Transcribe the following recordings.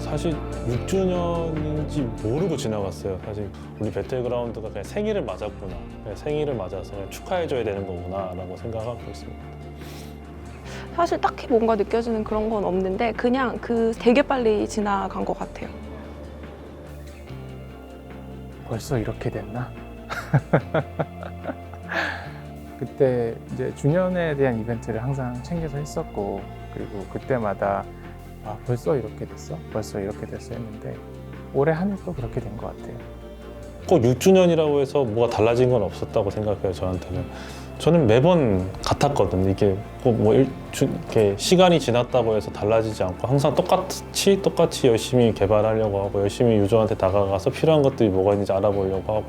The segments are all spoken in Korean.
사실 6주년인지 모르고 지나갔어요. 사실 우리 배틀그라운드가 그냥 생일을 맞았구나. 그냥 생일을 맞아서 그냥 축하해줘야 되는 거구나 라고 생각하고 있습니다. 사실 딱히 뭔가 느껴지는 그런 건 없는데 그냥 되게 빨리 지나간 것 같아요. 벌써 이렇게 됐나? 그때 이제 주년에 대한 이벤트를 항상 챙겨서 했었고, 그리고 그때마다 벌써 이렇게 됐어? 벌써 이렇게 됐어 했는데 올해 한 해 또 그렇게 된 것 같아요. 꼭 6주년이라고 해서 뭐가 달라진 건 없었다고 생각해요. 저한테는. 저는 매번 같았거든요. 이게 꼭 뭐 이렇게 시간이 지났다고 해서 달라지지 않고 항상 똑같이 열심히 개발하려고 하고 열심히 유저한테 다가가서 필요한 것들이 뭐가 있는지 알아보려고 하고.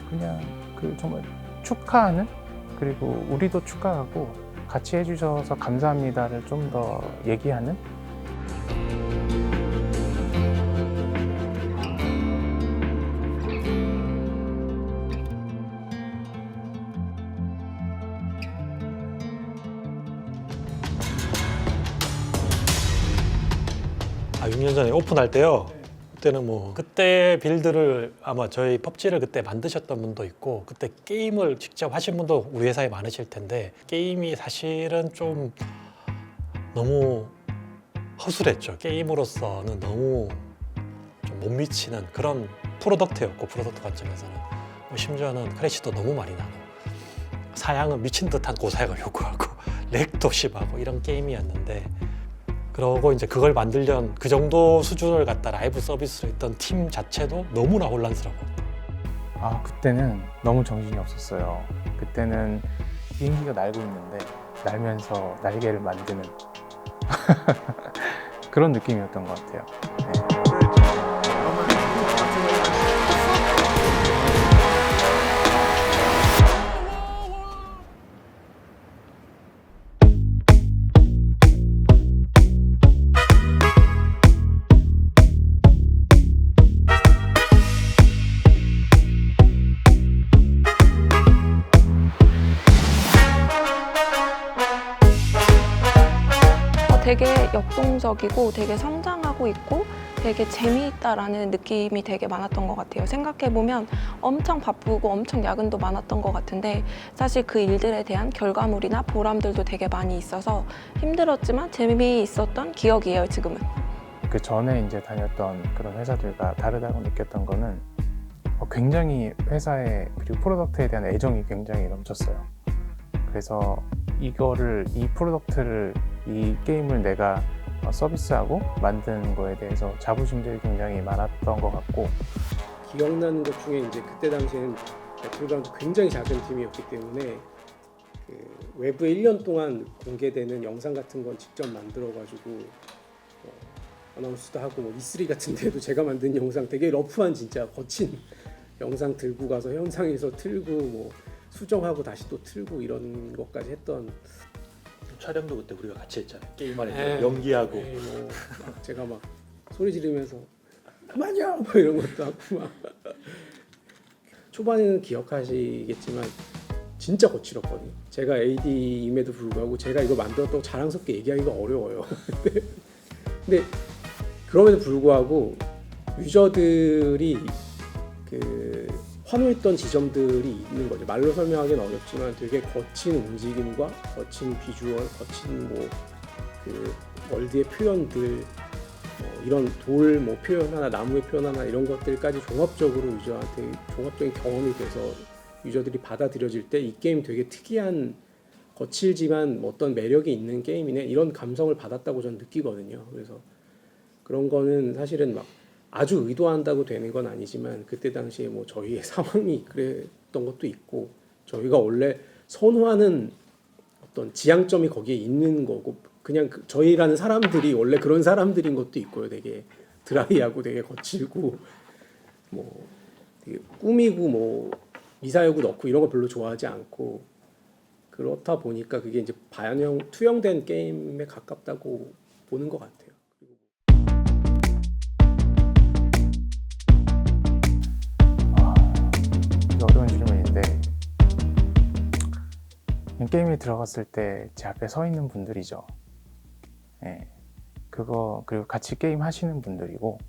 그냥 정말 축하하는, 그리고 우리도 축하하고 같이 해주셔서 감사합니다를 좀 더 얘기하는. 아, 6년 전에 오픈할 때요. 그때는 뭐 그때 빌드를 아마 저희 펍지를 그때 만드셨던 분도 있고 그때 게임을 직접 하신 분도 우리 회사에 많으실 텐데 게임이 사실은 좀 너무 허술했죠. 게임으로서는 너무 좀 못 미치는 그런 프로덕트였고 프로덕트 관점에서는 뭐 심지어는 크래시도 너무 많이 나고 사양은 미친 듯한 고사양을 요구하고 렉도 심하고 이런 게임이었는데 그러고 이제 그걸 만들려는 그 정도 수준을 갖다 라이브 서비스로 했던 팀 자체도 너무나 혼란스러워. 그때는 너무 정신이 없었어요. 그때는 비행기가 날고 있는데 날면서 날개를 만드는 그런 느낌이었던 것 같아요. 네. 되게 역동적이고 되게 성장하고 있고 되게 재미있다라는 느낌이 되게 많았던 것 같아요. 생각해보면 엄청 바쁘고 엄청 야근도 많았던 것 같은데 사실 그 일들에 대한 결과물이나 보람들도 되게 많이 있어서 힘들었지만 재미있었던 기억이에요, 지금은. 그 전에 이제 다녔던 그런 회사들과 다르다고 느꼈던 거는 굉장히 회사에 그리고 프로덕트에 대한 애정이 굉장히 넘쳤어요. 그래서 이 프로덕트를 이 게임을 내가 서비스하고 만든 거에 대해서 자부심들이 굉장히 많았던 것 같고, 기억나는 것 중에 이제 그때 당시에는 배틀그라운드 굉장히 작은 팀이었기 때문에 그 외부에 1년 동안 공개되는 영상 같은 건 직접 만들어가지고 어나운스도 하고 뭐 E3 같은 데도 제가 만든 영상 되게 러프한 진짜 거친 영상 들고 가서 현장에서 틀고 뭐 수정하고 다시 또 틀고 이런 것까지 했던. 촬영도 그때 우리가 같이 했잖아요. 게임 안에 네. 연기하고. 네, 뭐 제가 막 소리 지르면서 그만요 뭐 이런 것도 하고 막. 초반에는 기억하시겠지만 진짜 거칠었거든요. 제가 AD임에도 불구하고 제가 이거 만들었다고 자랑스럽게 얘기하기가 어려워요. 근데 그럼에도 불구하고 유저들이 그 환호했던 지점들이 있는 거죠. 말로 설명하기는 어렵지만 되게 거친 움직임과 거친 비주얼, 거친 뭐 그 월드의 표현들, 이런 돌 뭐 표현 하나, 나무의 표현 하나 이런 것들까지 종합적으로 유저한테 종합적인 경험이 돼서 유저들이 받아들여질 때 이 게임 되게 특이한 거칠지만 어떤 매력이 있는 게임이네 이런 감성을 받았다고 저는 느끼거든요. 그래서 그런 거는 사실은 막 아주 의도한다고 되는 건 아니지만 그때 당시에 뭐 저희의 상황이 그랬던 것도 있고 저희가 원래 선호하는 어떤 지향점이 거기에 있는 거고 그냥 저희라는 사람들이 원래 그런 사람들인 것도 있고요. 되게 드라이하고 되게 거칠고 뭐 되게 꾸미고 뭐 미사여구 넣고 이런 거 별로 좋아하지 않고 그렇다 보니까 그게 이제 투영된 게임에 가깝다고 보는 것 같아요. 어려운 질문인데, 게임에 들어갔을 때 제 앞에 서 있는 분들이죠. 예. 그리고 같이 게임 하시는 분들이고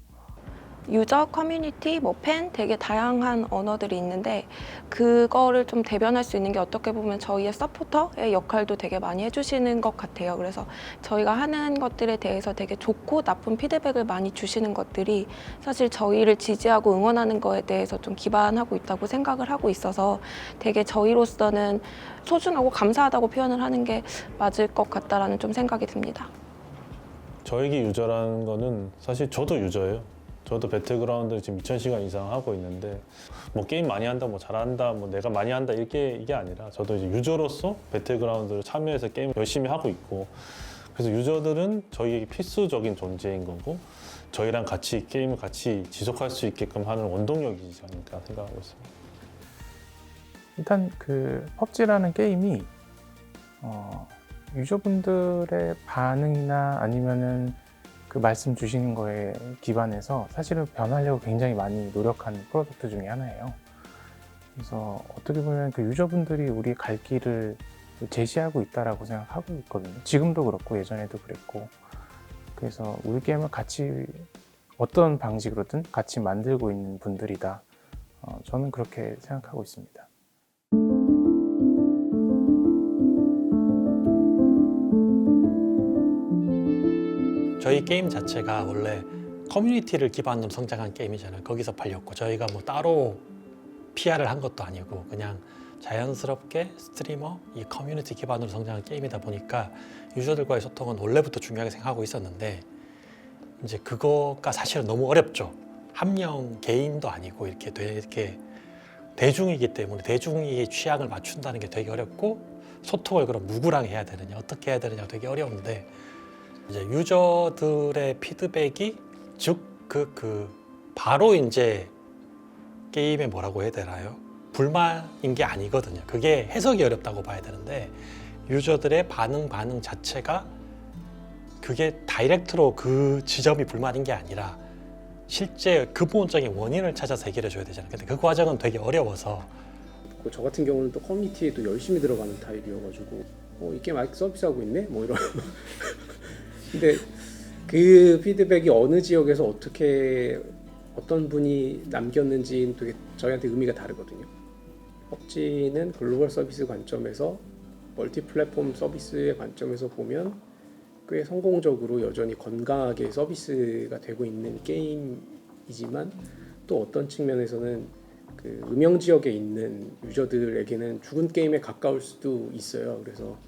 유저, 커뮤니티, 뭐 팬 되게 다양한 언어들이 있는데 그거를 좀 대변할 수 있는 게 어떻게 보면 저희의 서포터의 역할도 되게 많이 해주시는 것 같아요. 그래서 저희가 하는 것들에 대해서 되게 좋고 나쁜 피드백을 많이 주시는 것들이 사실 저희를 지지하고 응원하는 거에 대해서 좀 기반하고 있다고 생각을 하고 있어서 되게 저희로서는 소중하고 감사하다고 표현을 하는 게 맞을 것 같다라는 좀 생각이 듭니다. 저에게 유저라는 거는 사실 저도 유저예요. 저도 배틀그라운드 지금 2,000시간 이상 하고 있는데 뭐 게임 많이 한다, 뭐 잘한다, 뭐 내가 많이 한다 이게 아니라 저도 이제 유저로서 배틀그라운드를 참여해서 게임 열심히 하고 있고 그래서 유저들은 저희에게 필수적인 존재인 거고 저희랑 같이 게임을 같이 지속할 수 있게끔 하는 원동력이지 않을까 생각하고 있습니다. 일단 그 펍지라는 게임이 유저분들의 반응이나 아니면은 그 말씀 주시는 거에 기반해서 사실은 변하려고 굉장히 많이 노력한 프로덕트 중에 하나예요. 그래서 어떻게 보면 그 유저분들이 우리 갈 길을 제시하고 있다라고 생각하고 있거든요. 지금도 그렇고 예전에도 그랬고. 그래서 우리 게임을 같이 어떤 방식으로든 같이 만들고 있는 분들이다. 저는 그렇게 생각하고 있습니다. 저희 게임 자체가 원래 커뮤니티를 기반으로 성장한 게임이잖아요. 거기서 팔렸고 저희가 뭐 따로 PR을 한 것도 아니고 그냥 자연스럽게 스트리머 이 커뮤니티 기반으로 성장한 게임이다 보니까 유저들과의 소통은 원래부터 중요하게 생각하고 있었는데 이제 그거가 사실은 너무 어렵죠. 한 명 개인도 아니고 이렇게 대중이기 때문에 대중의 취향을 맞춘다는 게 되게 어렵고 소통을 그럼 누구랑 해야 되느냐 어떻게 해야 되느냐 되게 어려운데 이제 유저들의 피드백이 즉 바로 이제 게임에 뭐라고 해야 되나요? 불만인 게 아니거든요. 그게 해석이 어렵다고 봐야 되는데 유저들의 반응 자체가 그게 다이렉트로 그 지점이 불만인 게 아니라 실제 근본적인 원인을 찾아서 해결해 줘야 되잖아요. 근데 그 과정은 되게 어려워서 저 같은 경우는 또 커뮤니티에 또 열심히 들어가는 타입이어가지고 이 게임 아직 서비스하고 있네? 뭐 이런 근데 그 피드백이 어느 지역에서 어떤 분이 남겼는지는 되게 저희한테 의미가 다르거든요. 펍지는 글로벌 서비스 관점에서 멀티 플랫폼 서비스의 관점에서 보면 꽤 성공적으로 여전히 건강하게 서비스가 되고 있는 게임이지만 또 어떤 측면에서는 그 음영 지역에 있는 유저들에게는 죽은 게임에 가까울 수도 있어요. 그래서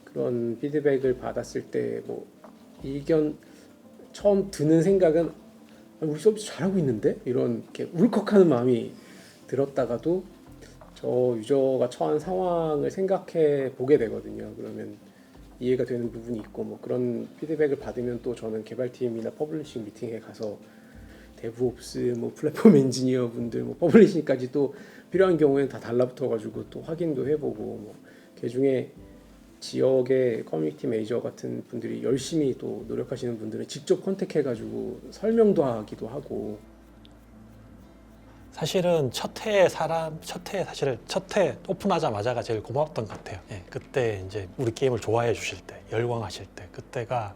그런 피드백을 받았을 때 뭐 의견 처음 드는 생각은 우리 서비스 잘하고 있는데 이런 이렇게 울컥하는 마음이 들었다가도 저 유저가 처한 상황을 생각해 보게 되거든요. 그러면 이해가 되는 부분이 있고 뭐 그런 피드백을 받으면 또 저는 개발팀이나 퍼블리싱 미팅에 가서 데브옵스, 뭐 플랫폼 엔지니어 분들, 뭐 퍼블리싱까지 또 필요한 경우에는 다 달라붙어가지고 또 확인도 해보고 뭐 그중에 지역의 커뮤니티 매니저 같은 분들이 열심히 또 노력하시는 분들은 직접 컨택해가지고 설명도 하기도 하고. 사실은 첫 해 오픈하자마자가 제일 고마웠던 것 같아요. 예, 그때 이제 우리 게임을 좋아해 주실 때, 열광하실 때, 그때가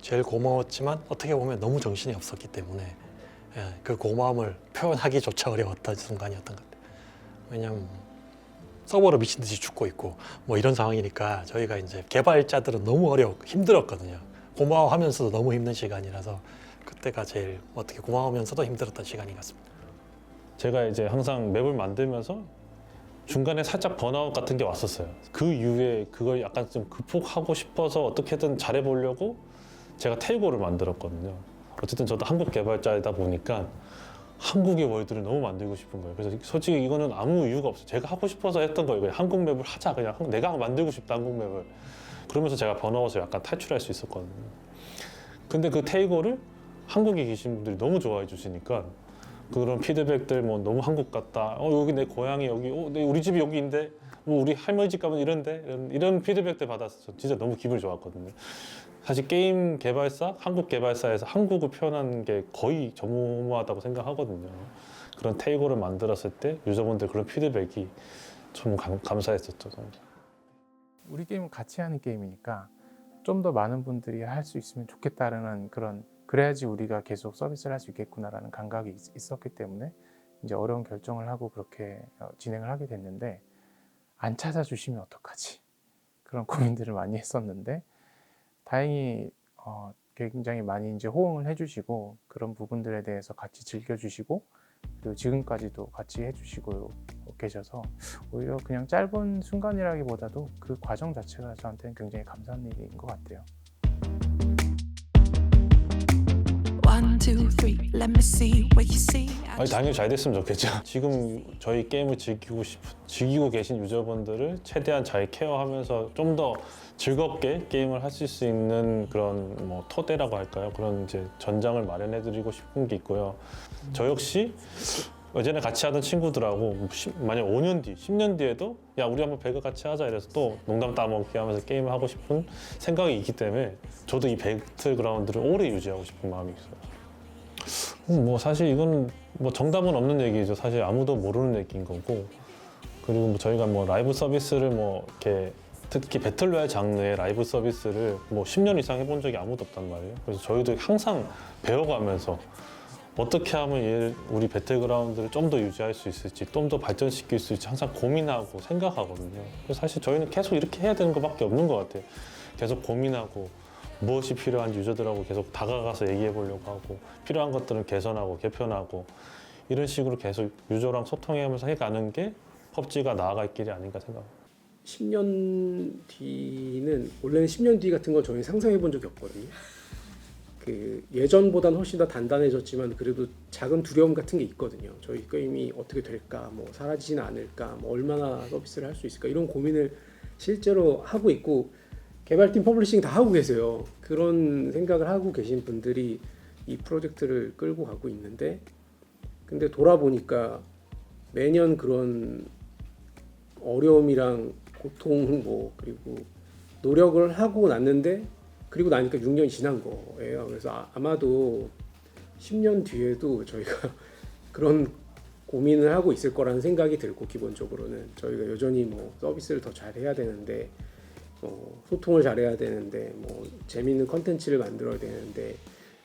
제일 고마웠지만 어떻게 보면 너무 정신이 없었기 때문에 그 고마움을 표현하기조차 어려웠던 순간이었던 것 같아요. 왜냐하면 서버로 미친 듯이 죽고 있고 뭐 이런 상황이니까 저희가 이제 개발자들은 너무 힘들었거든요. 고마워하면서도 너무 힘든 시간이라서 그때가 제일 어떻게 고마우면서도 힘들었던 시간인 것 같습니다. 제가 이제 항상 맵을 만들면서 중간에 살짝 번아웃 같은 게 왔었어요. 그 이후에 그걸 약간 좀 극복하고 싶어서 어떻게든 잘해보려고 제가 테이고를 만들었거든요. 어쨌든 저도 한국 개발자이다 보니까 한국의 월드를 너무 만들고 싶은 거예요. 그래서 솔직히 이거는 아무 이유가 없어요. 제가 하고 싶어서 했던 거예요. 그냥 한국 맵을 하자. 그냥 내가 만들고 싶다, 한국 맵을. 그러면서 제가 번아웃을 약간 탈출할 수 있었거든요. 근데 그 테이고를 한국에 계신 분들이 너무 좋아해 주시니까 그런 피드백들 뭐 너무 한국 같다. 여기 내 고향이 여기, 우리 집이 여기인데, 뭐 우리 할머니 집 가면 이런데 이런 피드백들 받았어. 진짜 너무 기분이 좋았거든요. 사실 게임 개발사, 한국 개발사에서 한국을 표현하는 게 거의 전무하다고 생각하거든요. 그런 테이고를 만들었을 때 유저분들 그런 피드백이 좀 감사했었죠. 저는. 우리 게임은 같이 하는 게임이니까 좀 더 많은 분들이 할 수 있으면 좋겠다라는 그런, 그래야지 우리가 계속 서비스를 할 수 있겠구나라는 감각이 있었기 때문에 이제 어려운 결정을 하고 그렇게 진행을 하게 됐는데, 안 찾아주시면 어떡하지? 그런 고민들을 많이 했었는데, 다행히 굉장히 많이 이제 호응을 해주시고, 그런 부분들에 대해서 같이 즐겨주시고, 그리고 지금까지도 같이 해주시고 계셔서 오히려 그냥 짧은 순간이라기보다도 그 과정 자체가 저한테는 굉장히 감사한 일인 것 같아요. 1, 2, 3, let me see what you see. 아니 당연히 잘 됐으면 좋겠죠. 지금 저희 게임을 즐기고 계신 유저분들을 최대한 잘 케어하면서 좀 더 즐겁게 게임을 하실 수 있는 그런 뭐 토대라고 할까요? 그런 이제 전장을 마련해드리고 싶은 게 있고요. 저 역시 예전에 같이 하던 친구들하고 만약 5년 뒤, 10년 뒤에도 야 우리 한번 배그 같이 하자 이래서 또 농담 따먹기 하면서 게임을 하고 싶은 생각이 있기 때문에 저도 이 배틀그라운드를 오래 유지하고 싶은 마음이 있어요. 뭐 사실 이건 뭐 정답은 없는 얘기죠. 사실 아무도 모르는 얘기인 거고, 그리고 뭐 저희가 뭐 라이브 서비스를 뭐 이렇게 특히 배틀로얄 장르의 라이브 서비스를 뭐 10년 이상 해본 적이 아무도 없단 말이에요. 그래서 저희도 항상 배워가면서 어떻게 하면 우리 배틀그라운드를 좀 더 유지할 수 있을지, 좀 더 발전시킬 수 있을지 항상 고민하고 생각하거든요. 그래서 사실 저희는 계속 이렇게 해야 되는 것밖에 없는 것 같아요. 계속 고민하고 무엇이 필요한지 유저들하고 계속 다가가서 얘기해 보려고 하고, 필요한 것들은 개선하고 개편하고 이런 식으로 계속 유저랑 소통하면서 해가는 게 펍지가 나아갈 길이 아닌가 생각합니다. 10년 뒤는, 원래는 10년 뒤 같은 건 저희 상상해 본 적이 없거든요. 그 예전보다는 훨씬 더 단단해졌지만 그래도 작은 두려움 같은 게 있거든요. 저희 게임이 어떻게 될까, 뭐 사라지진 않을까, 뭐 얼마나 서비스를 할 수 있을까, 이런 고민을 실제로 하고 있고, 개발팀 퍼블리싱 다 하고 계세요. 그런 생각을 하고 계신 분들이 이 프로젝트를 끌고 가고 있는데, 근데 돌아보니까 매년 그런 어려움이랑 고통, 뭐 그리고 노력을 하고 났는데, 그리고 나니까 6년이 지난 거예요. 그래서 아마도 10년 뒤에도 저희가 그런 고민을 하고 있을 거라는 생각이 들고, 기본적으로는 저희가 여전히 뭐 서비스를 더 잘해야 되는데, 소통을 잘해야 되는데, 뭐 재미있는 컨텐츠를 만들어야 되는데,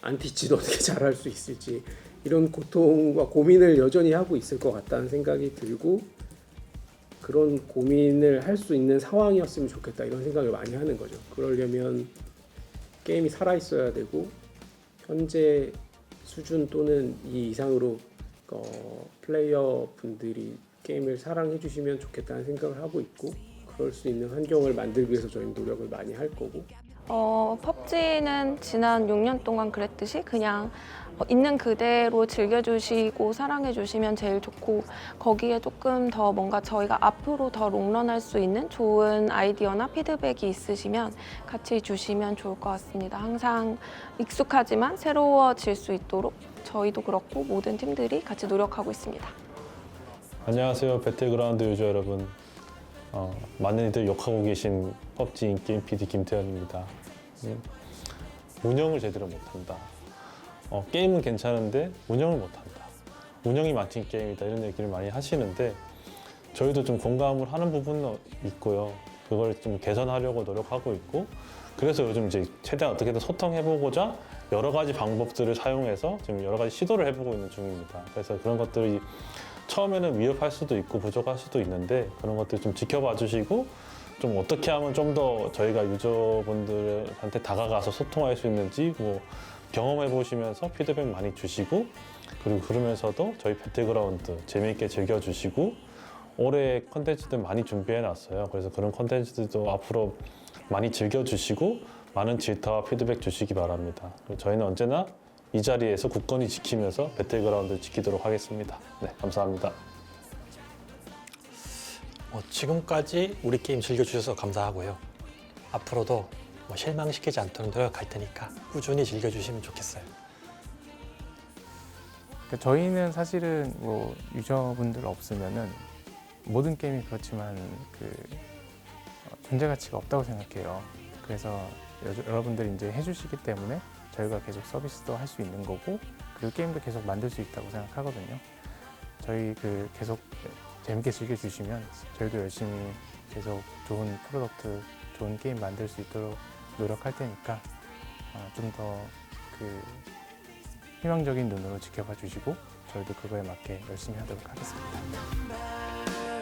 안티치도 어떻게 잘할 수 있을지, 이런 고통과 고민을 여전히 하고 있을 것 같다는 생각이 들고, 그런 고민을 할 수 있는 상황이었으면 좋겠다, 이런 생각을 많이 하는 거죠. 그러려면 게임이 살아있어야 되고, 현재 수준 또는 이 이상으로 플레이어 분들이 게임을 사랑해 주시면 좋겠다는 생각을 하고 있고, 그럴 수 있는 환경을 만들기 위해서 저희는 노력을 많이 할 거고. 펍지는 지난 6년 동안 그랬듯이 그냥 있는 그대로 즐겨주시고 사랑해주시면 제일 좋고, 거기에 조금 더 뭔가 저희가 앞으로 더 롱런할 수 있는 좋은 아이디어나 피드백이 있으시면 같이 주시면 좋을 것 같습니다. 항상 익숙하지만 새로워질 수 있도록 저희도 그렇고 모든 팀들이 같이 노력하고 있습니다. 안녕하세요, 배틀그라운드 유저 여러분. 많은 이들 욕하고 계신 펍지 인게임 PD 김태현입니다. 운영을 제대로 못한다. 게임은 괜찮은데 운영을 못한다. 운영이 막힌 게임이다, 이런 얘기를 많이 하시는데 저희도 좀 공감을 하는 부분은 있고요. 그걸 좀 개선하려고 노력하고 있고, 그래서 요즘 이제 최대한 어떻게든 소통해보고자 여러 가지 방법들을 사용해서 지금 여러 가지 시도를 해보고 있는 중입니다. 그래서 그런 것들이 처음에는 위협할 수도 있고 부족할 수도 있는데, 그런 것들 좀 지켜봐 주시고, 좀 어떻게 하면 좀 더 저희가 유저분들한테 다가가서 소통할 수 있는지 뭐 경험해 보시면서 피드백 많이 주시고, 그리고 그러면서도 저희 배틀그라운드 재미있게 즐겨주시고, 올해 컨텐츠들 많이 준비해 놨어요. 그래서 그런 컨텐츠들도 앞으로 많이 즐겨주시고 많은 질타와 피드백 주시기 바랍니다. 저희는 언제나 이 자리에서 굳건히 지키면서 배틀그라운드를 지키도록 하겠습니다. 네, 감사합니다. 지금까지 우리 게임 즐겨주셔서 감사하고요. 앞으로도 실망시키지 않도록 노력할 테니까 꾸준히 즐겨주시면 좋겠어요. 그러니까 저희는 사실은 뭐 유저분들 없으면은 모든 게임이 그렇지만 그 존재 가치가 없다고 생각해요. 그래서 여러분들이 이제 해주시기 때문에 저희가 계속 서비스도 할 수 있는 거고, 그리고 게임도 계속 만들 수 있다고 생각하거든요. 저희 계속 재밌게 즐겨주시면 저희도 열심히 계속 좋은 프로덕트, 좋은 게임 만들 수 있도록 노력할 테니까 좀 더 그 희망적인 눈으로 지켜봐 주시고 저희도 그거에 맞게 열심히 하도록 하겠습니다.